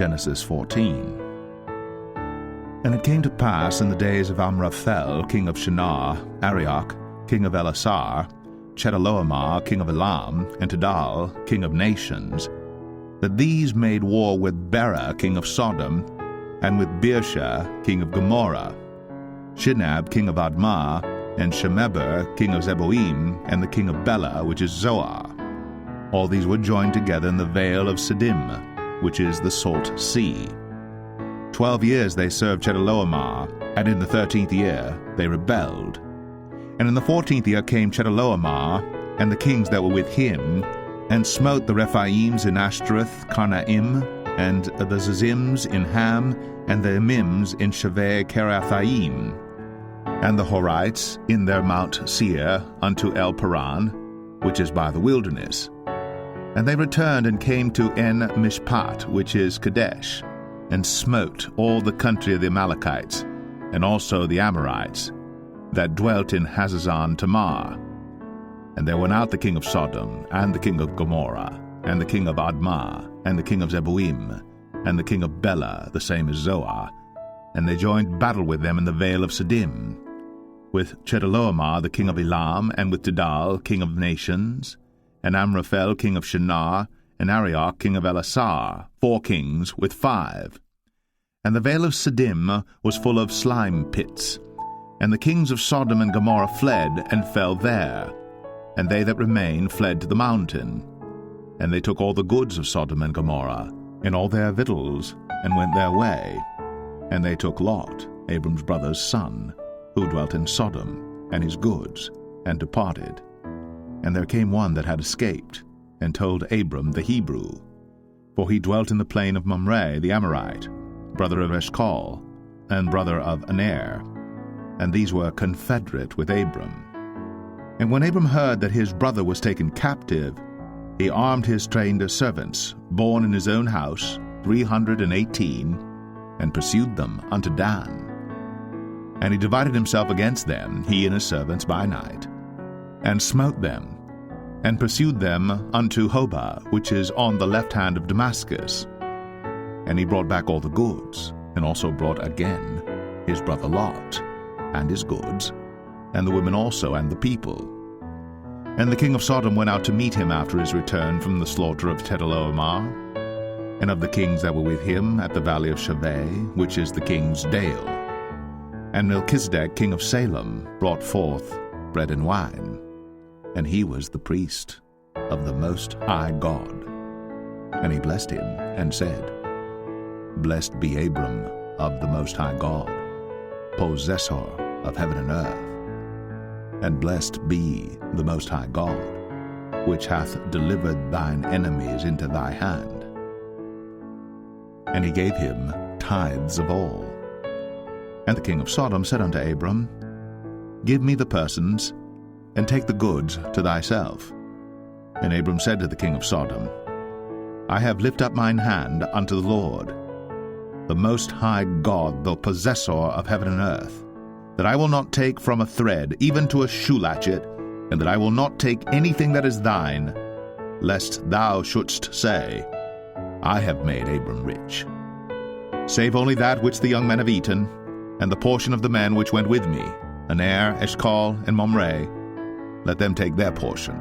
Genesis 14. And it came to pass in the days of Amraphel, king of Shinar, Arioch, king of Elasar, Chedorlaomer, king of Elam, and Tidal, king of nations, that these made war with Bera, king of Sodom, and with Birsha, king of Gomorrah, Shinab, king of Admah, and Shemeber, king of Zeboim, and the king of Bela, which is Zoar. All these were joined together in the vale of Siddim, which is the Salt Sea. 12 years they served Chedorlaomer, and in the 13th year they rebelled. And in the 14th year came Chedorlaomer, and the kings that were with him, and smote the Rephaims in Ashtaroth, Karnaim, and the Zazims in Ham, and the Emims in Shaveh Kerathaim, and the Horites in their Mount Seir unto El Paran, which is by the wilderness. And they returned and came to En Mishpat, which is Kadesh, and smote all the country of the Amalekites, and also the Amorites, that dwelt in Hazazon Tamar. And there went out the king of Sodom, and the king of Gomorrah, and the king of Admah, and the king of Zeboim, and the king of Bela, the same as Zoar, and they joined battle with them in the vale of Siddim, with Chedorlaomer the king of Elam, and with Tidal, king of nations, and Amraphel king of Shinar, and Arioch king of Elasar, 4 kings with 5. And the vale of Siddim was full of slime pits, and the kings of Sodom and Gomorrah fled, and fell there, and they that remained fled to the mountain. And they took all the goods of Sodom and Gomorrah, and all their victuals, and went their way. And they took Lot, Abram's brother's son, who dwelt in Sodom, and his goods, and departed. And there came one that had escaped, and told Abram the Hebrew. For he dwelt in the plain of Mamre the Amorite, brother of Eshcol, and brother of Aner. And these were confederate with Abram. And when Abram heard that his brother was taken captive, he armed his trained servants, born in his own house, 318, and pursued them unto Dan. And he divided himself against them, he and his servants, by night, and smote them, and pursued them unto Hobah, which is on the left hand of Damascus. And he brought back all the goods, and also brought again his brother Lot, and his goods, and the women also, and the people. And the king of Sodom went out to meet him after his return from the slaughter of Chedorlaomer, and of the kings that were with him at the valley of Shaveh, which is the king's dale. And Melchizedek, king of Salem, brought forth bread and wine, and he was the priest of the Most High God. And he blessed him, and said, Blessed be Abram of the Most High God, possessor of heaven and earth. And blessed be the Most High God, which hath delivered thine enemies into thy hand. And he gave him tithes of all. And the king of Sodom said unto Abram, Give me the persons, and take the goods to thyself. And Abram said to the king of Sodom, I have lifted up mine hand unto the Lord, the Most High God, the possessor of heaven and earth, that I will not take from a thread, even to a shoe latchet, and that I will not take anything that is thine, lest thou shouldst say, I have made Abram rich. Save only that which the young men have eaten, and the portion of the men which went with me, Aner, Eshcol, and Mamre, let them take their portion.